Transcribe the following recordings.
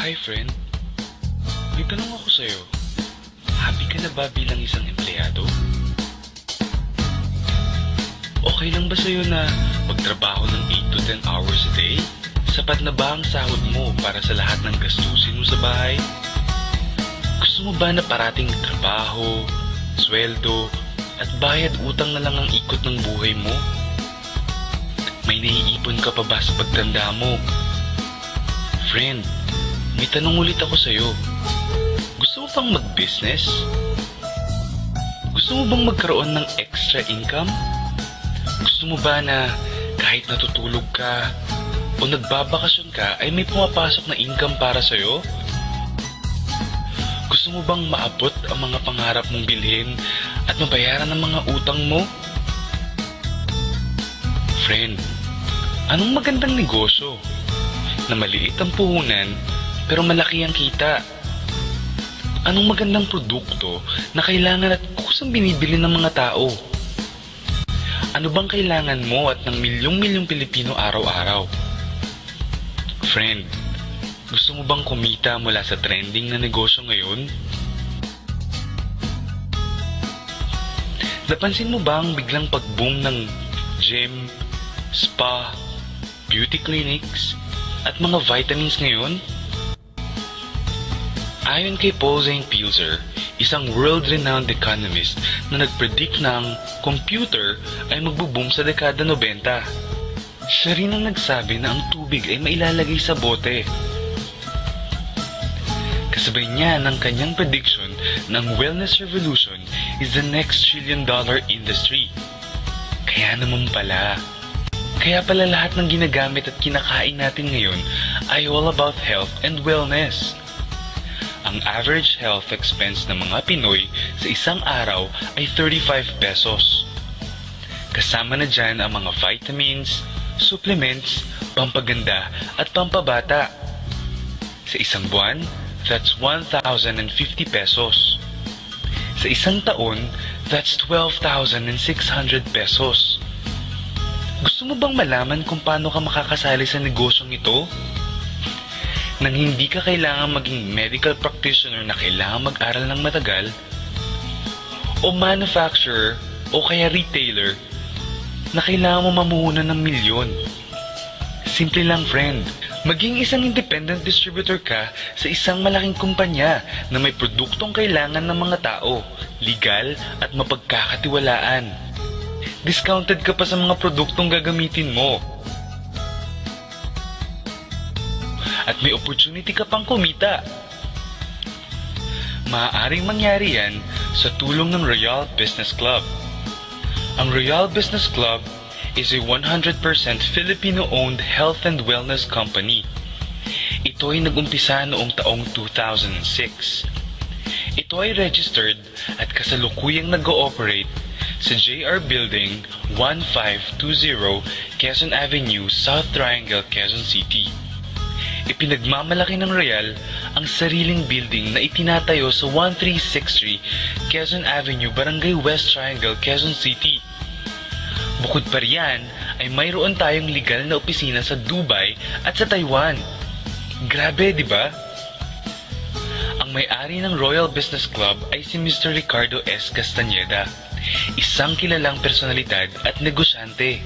Hi friend, may tanong ako sa'yo. Happy ka na ba bilang isang empleyado? Okay lang ba sa'yo na magtrabaho ng 8 to 10 hours a day? Sapat na ba ang sahod mo para sa lahat ng gastusin mo sa bahay? Gusto mo ba na parating trabaho, sweldo, at bayad utang na lang ang ikot ng buhay mo? May naiipon ka pa ba sa pagtanda mo? Friend, may tanong ulit ako sa'yo. Gusto mo bang mag-business? Gusto mo bang magkaroon ng extra income? Gusto mo ba na kahit natutulog ka o nagbabakasyon ka ay may pumapasok na income para sa'yo? Gusto mo bang maabot ang mga pangarap mong bilhin at mabayaran ang mga utang mo? Friend, anong magandang negosyo na maliit ang puhunan pero malaki ang kita? Anong magandang produkto na kailangan at kusang binibili ng mga tao? Ano bang kailangan mo at ng milyong-milyong Pilipino araw-araw? Friend, gusto mo bang kumita mula sa trending na negosyo ngayon? Napansin mo ba ang biglang pag-boom ng gym, spa, beauty clinics, at mga vitamins ngayon? Ayon kay Paul Zane Pilzer, isang world-renowned economist na nag-predict na ang computer ay magbo-boom sa dekada 90. Siya rin ang nagsabi na ang tubig ay mailalagay sa bote. Kasabay niya ng kanyang prediction na ang wellness revolution is the next trillion-dollar industry. Kaya pala lahat ng ginagamit at kinakain natin ngayon ay all about health and wellness. Ang average health expense ng mga Pinoy sa isang araw ay 35 pesos. Kasama na dyan ang mga vitamins, supplements, pampaganda at pampabata. Sa isang buwan, that's 1,050 pesos. Sa isang taon, that's 12,600 pesos. Gusto mo bang malaman kung paano ka makakasali sa negosyong ito? Nang hindi ka kailangan maging medical practitioner na kailangan mag-aral ng matagal, o manufacturer o kaya retailer na kailangan mo mamuhunan ng milyon. Simple lang friend, maging isang independent distributor ka sa isang malaking kumpanya na may produktong kailangan ng mga tao, legal at mapagkakatiwalaan. Discounted ka pa sa mga produktong gagamitin mo. At may opportunity ka pang kumita. Maaaring mangyari yan sa tulong ng Royal Business Club. Ang Royal Business Club is a 100% Filipino-owned health and wellness company. Ito ay nag-umpisa noong taong 2006. Ito ay registered at kasalukuyang nag-ooperate sa JR Building 1520 Quezon Avenue, South Triangle, Quezon City. Ipinagmamalaki ng Royal ang sariling building na itinatayo sa 1363 Quezon Avenue, Barangay West Triangle, Quezon City. Bukod pa riyan ay mayroon tayong legal na opisina sa Dubai at sa Taiwan. Grabe, di ba? Ang may-ari ng Royal Business Club ay si Mr. Ricardo S. Castañeda, isang kilalang personalidad at negosyante.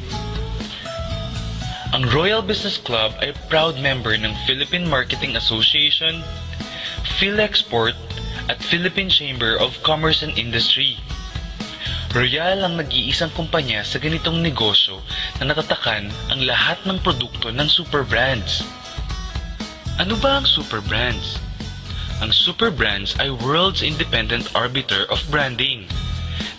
Ang Royal Business Club ay proud member ng Philippine Marketing Association, PhilExport at Philippine Chamber of Commerce and Industry. Royal ang nag-iisang kumpanya sa ganitong negosyo na natatakan ang lahat ng produkto ng super brands. Ano ba ang super brands? Ang super brands ay world's independent arbiter of branding.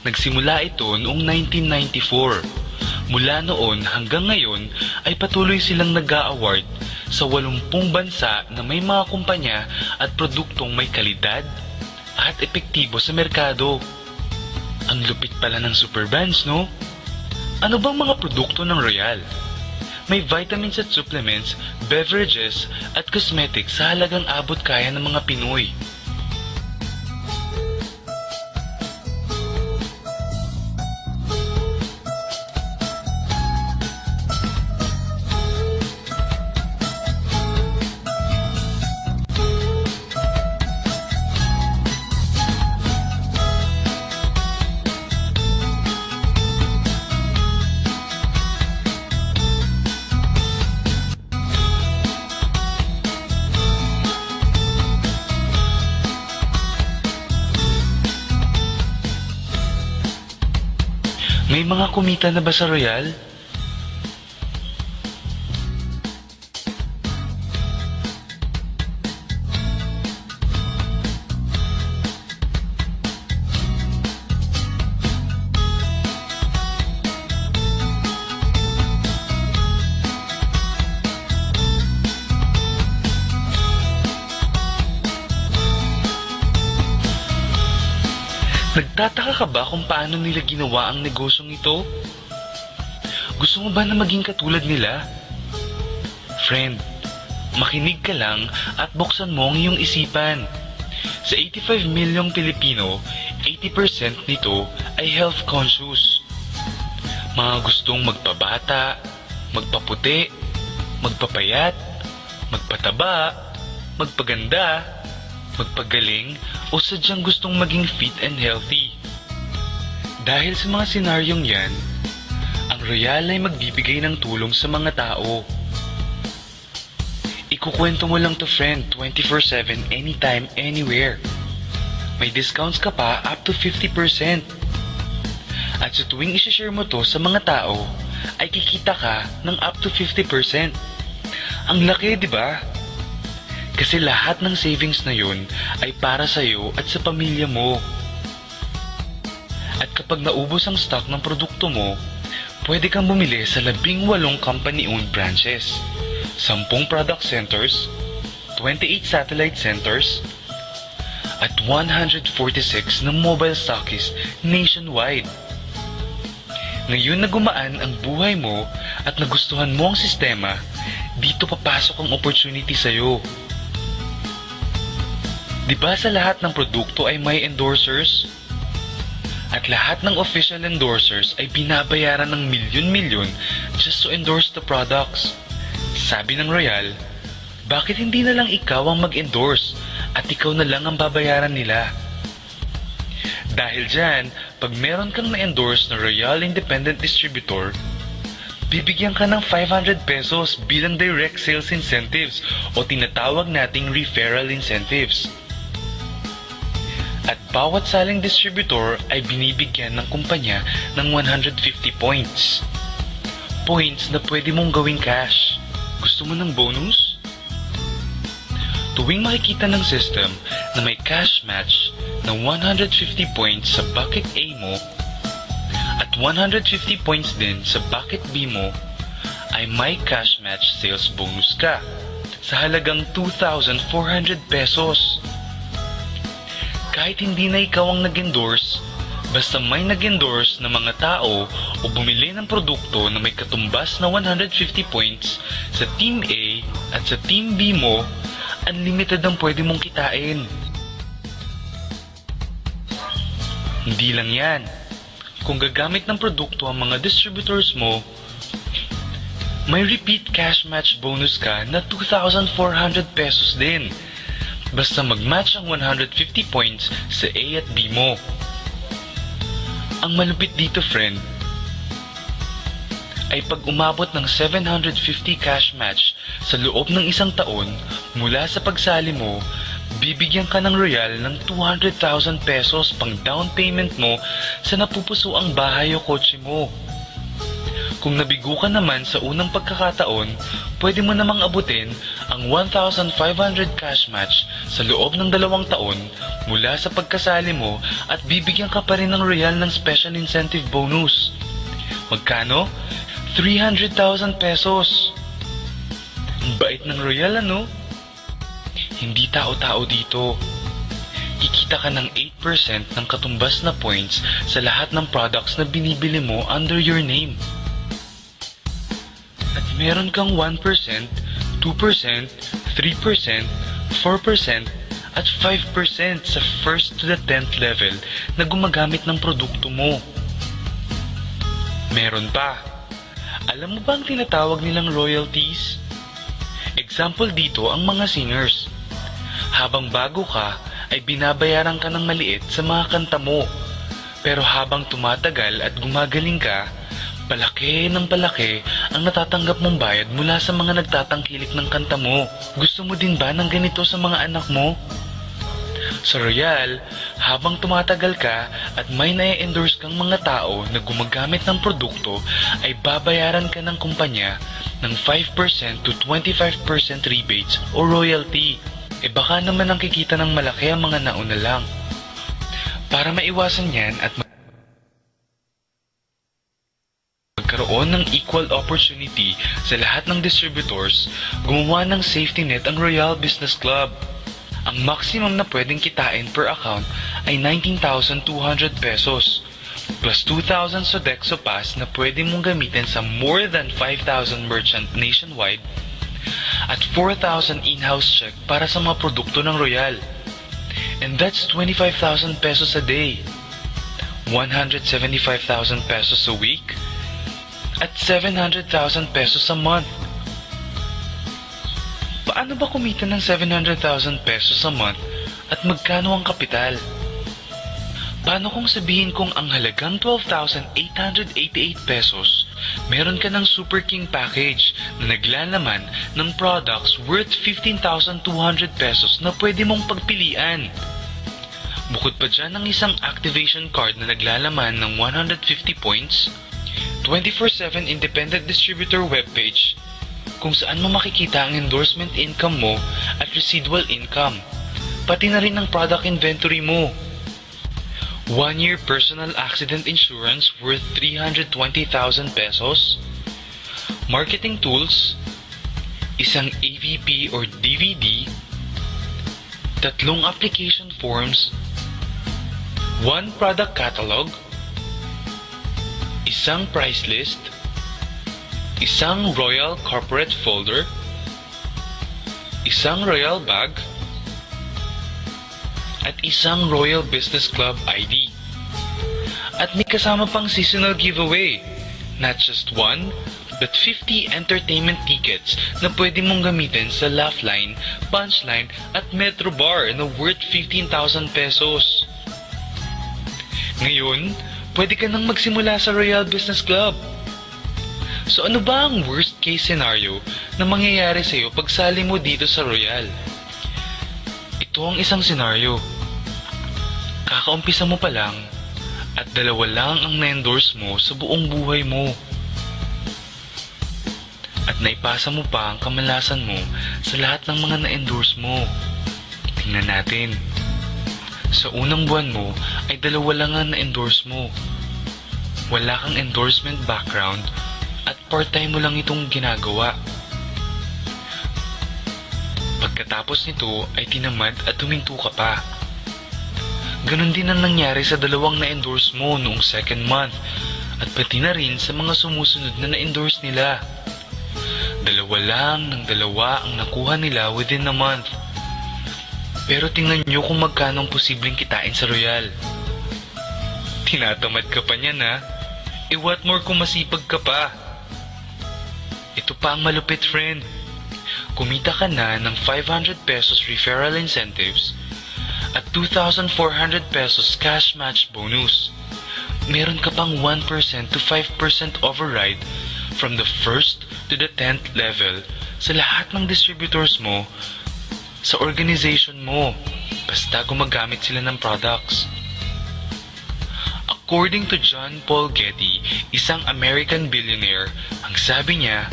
Nagsimula ito noong 1994. Mula noon hanggang ngayon ay patuloy silang nag-a-award sa 80 bansa na may mga kumpanya at produktong may kalidad at epektibo sa merkado. Ang lupit pala ng super brands, no? Ano bang mga produkto ng Royal? May vitamins at supplements, beverages at cosmetics sa halagang abot kaya ng mga Pinoy. May mga kumita na ba sa Royal? Nagtataka ka ba kung paano nila ginawa ang negosyong ito? Gusto mo ba na maging katulad nila? Friend, makinig ka lang at buksan mo ang iyong isipan. Sa 85 milyong Pilipino, 80% nito ay health conscious. Mga gustong magpabata, magpaputi, magpapayat, magpataba, magpaganda, magpagaling, o sadyang gustong maging fit and healthy. Dahil sa mga senaryong yan, ang Royal ay magbibigay ng tulong sa mga tao. Ikukwento mo lang to friend 24/7 anytime, anywhere. May discounts ka pa up to 50%. At sa tuwing isishare mo to sa mga tao, ay kikita ka ng up to 50%. Ang laki, di ba? Kasi lahat ng savings na yun ay para sa iyo at sa pamilya mo. At kapag naubos ang stock ng produkto mo, pwede kang bumili sa 18 company-owned branches, 10 product centers, 28 satellite centers, at 146 na mobile stockists nationwide. Ngayon na gumaan ang buhay mo at nagustuhan mo ang sistema, dito papasok ang opportunity sa'yo. Diba sa lahat ng produkto ay may endorsers? At lahat ng official endorsers ay binabayaran ng milyon-milyon just to endorse the products. Sabi ng Royal, bakit hindi na lang ikaw ang mag-endorse at ikaw na lang ang babayaran nila? Dahil dyan, pag meron kang na-endorse na Royal Independent Distributor, bibigyan ka ng 500 pesos bilang direct sales incentives o tinatawag nating referral incentives. At bawat saling distributor ay binibigyan ng kumpanya ng 150 points. Points na pwede mong gawing cash. Gusto mo ng bonus? Tuwing makikita ng system na may cash match na 150 points sa bucket A mo at 150 points din sa bucket B mo, ay may cash match sales bonus ka sa halagang 2,400 pesos. Kahit hindi na ikaw ang nag-endorse, basta may nag-endorse na mga tao o bumili ng produkto na may katumbas na 150 points sa Team A at sa Team B mo, unlimited ang pwede mong kitain. Hindi lang yan. Kung gagamit ng produkto ang mga distributors mo, may repeat cash match bonus ka na 2,400 pesos din. Basta mag-match ang 150 points sa A at B mo. Ang malupit dito friend, ay pag umabot ng 750 cash match sa loob ng isang taon mula sa pagsali mo, bibigyan ka ng Royal ng 200,000 pesos pang down payment mo sa napupusuang bahay o kotse mo. Kung nabigo ka naman sa unang pagkakataon, pwede mo namang abutin ang 1,500 cash match sa loob ng 2 taon mula sa pagkasali mo at bibigyan ka pa rin ng Royal ng special incentive bonus. Magkano? 300,000 pesos. Ang bait ng Royal, ano? Hindi tao-tao dito. Kikita ka ng 8% ng katumbas na points sa lahat ng products na binibili mo under your name. At meron kang 1%, 2%, 3%, 4%, at 5% sa first to the 10th level na gumagamit ng produkto mo. Meron pa. Alam mo ba ang tinatawag nilang royalties? Example dito ang mga singers. Habang bago ka, ay binabayaran ka ng maliit sa mga kanta mo. Pero habang tumatagal at gumagaling ka, palaki ng palaki ang natatanggap mong bayad mula sa mga nagtatangkilik ng kanta mo. Gusto mo din ba ng ganito sa mga anak mo? Sa Royal, Habang tumatagal ka at may na-endorse kang mga tao na gumagamit ng produkto, ay babayaran ka ng kumpanya ng 5% to 25% rebates o royalty. Baka naman ang kikita ng malaki ang mga nauna lang. Para maiwasan yan at magkaroon ng equal opportunity sa lahat ng distributors, gumawa ng safety net ang Royal Business Club. Ang maximum na pwedeng kitain per account ay 19,200 pesos, plus 2,000 Sodexo Pass na pwede mong gamitin sa more than 5,000 merchant nationwide, at 4,000 in-house check para sa mga produkto ng Royal. And that's 25,000 pesos a day, 175,000 pesos a week, at 700,000 pesos a month. Paano ba kumita ng 700,000 pesos a month at magkano ang kapital? Paano kung sabihin kong ang halagang 12,888 pesos, meron ka ng Super King package na naglalaman ng products worth 15,200 pesos na pwede mong pagpilian. Bukod pa dyan ang isang activation card na naglalaman ng 150 points, 24/7 independent distributor webpage kung saan mo makikita ang endorsement income mo at residual income, pati na rin ang product inventory mo. 1-year personal accident insurance worth 320,000 pesos, marketing tools, isang AVP or DVD, 3 application forms, 1 product catalog, isang price list, isang Royal Corporate Folder, isang Royal Bag, at isang Royal Business Club ID. At may kasama pang seasonal giveaway. Not just 1, but 50 entertainment tickets na pwede mong gamitin sa Laugh-Line, Punchline, at Metro Bar na worth 15,000 pesos. Ngayon, pwede ka nang magsimula sa Royal Business Club. So ano ba ang worst case scenario na mangyayari sa'yo pag sali mo dito sa Royal? Ito ang isang scenario. Kakaumpisa mo pa lang at 2 lang ang na-endorse mo sa buong buhay mo. At naipasa mo pa ang kamalasan mo sa lahat ng mga na-endorse mo. Tingnan natin. Sa unang buwan mo ay 2 lang ang na-endorse mo. Wala kang endorsement background at part-time mo lang itong ginagawa. Pagkatapos nito ay tinamad at huminto ka pa. Ganon din ang nangyari sa 2 na-endorse mo noong 2nd month at pati na rin sa mga sumusunod na na-endorse nila. 2 lang ng 2 ang nakuha nila within a month. Pero tingnan nyo kung magkano ang posibleng kitain sa Royal. Tinatamad ka pa niyan ha? What more kung masipag ka pa? Ito pa ang malupit, friend. Kumita ka na ng 500 pesos referral incentives at 2,400 pesos cash match bonus. Meron ka pang 1% to 5% override from the 1st to the 10th level sa lahat ng distributors mo sa organization mo, basta gumagamit sila ng products. According to John Paul Getty, isang American billionaire, ang sabi niya,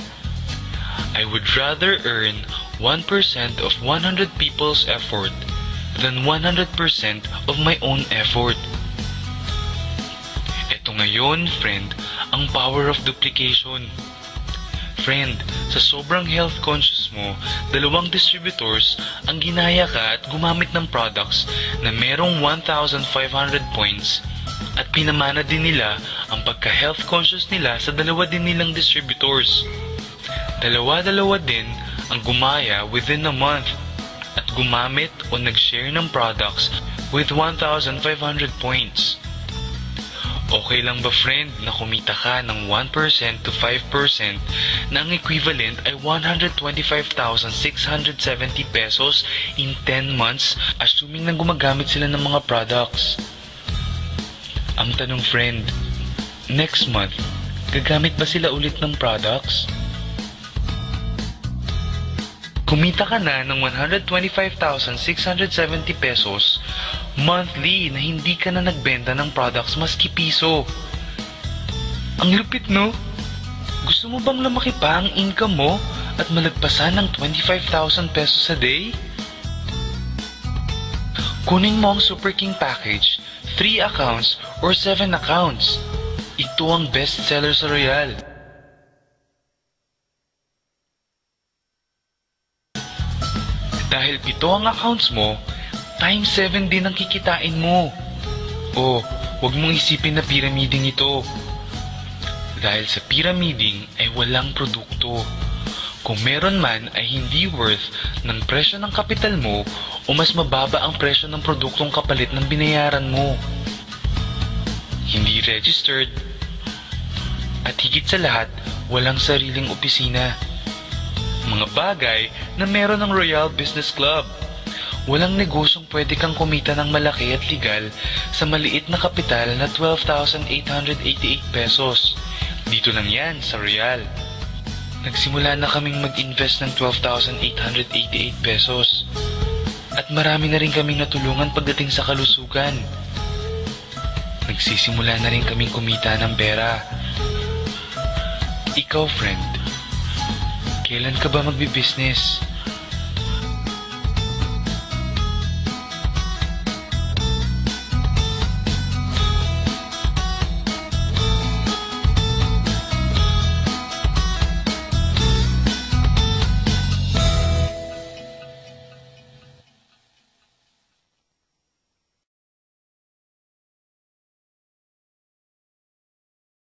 I would rather earn 1% of 100 people's effort than 100% of my own effort. Ito ngayon, friend, ang power of duplication. Friend, sa sobrang health conscious mo, 2 distributors ang ginaya ka at gumamit ng products na merong 1,500 points at pinamana din nila ang pagka-health conscious nila sa 2 din nilang distributors. 2 din ang gumaya within a month at gumamit o nag-share ng products with 1,500 points. Okay lang ba, friend, na kumita ka ng 1% to 5% na ang equivalent ay 125,670 pesos in 10 months assuming na gumagamit sila ng mga products? Ang tanong, friend, next month, gagamit ba sila ulit ng products? Kumita ka na ng 125,670 pesos monthly na hindi ka na nagbenta ng products maski piso. Ang lupit, no? Gusto mo bang lumaki pa ang income mo at malagpasan ng 25,000 pesos a day? Kunin mo ang Super King Package, 3 accounts or 7 accounts. Ito ang best seller sa Royal. Dahil 7 ang accounts mo, times 7 din ang kikitain mo. O, huwag mong isipin na pyramiding ito. Dahil sa pyramiding ay walang produkto. Kung meron man ay hindi worth ng presyo ng kapital mo o mas mababa ang presyo ng produktong kapalit ng binayaran mo. Hindi registered. At higit sa lahat, walang sariling opisina. Mga bagay na meron ng Royal Business Club. Walang negosyong pwede kang kumita ng malaki at legal sa maliit na kapital na 12,888 pesos. Dito lang yan sa Royal. Nagsimula na kaming mag-invest ng 12,888 pesos. At marami na rin kaming natulungan pagdating sa kalusugan. Nagsisimula na rin kaming kumita ng pera. Ikaw, friend, kailan ka ba magbi-business?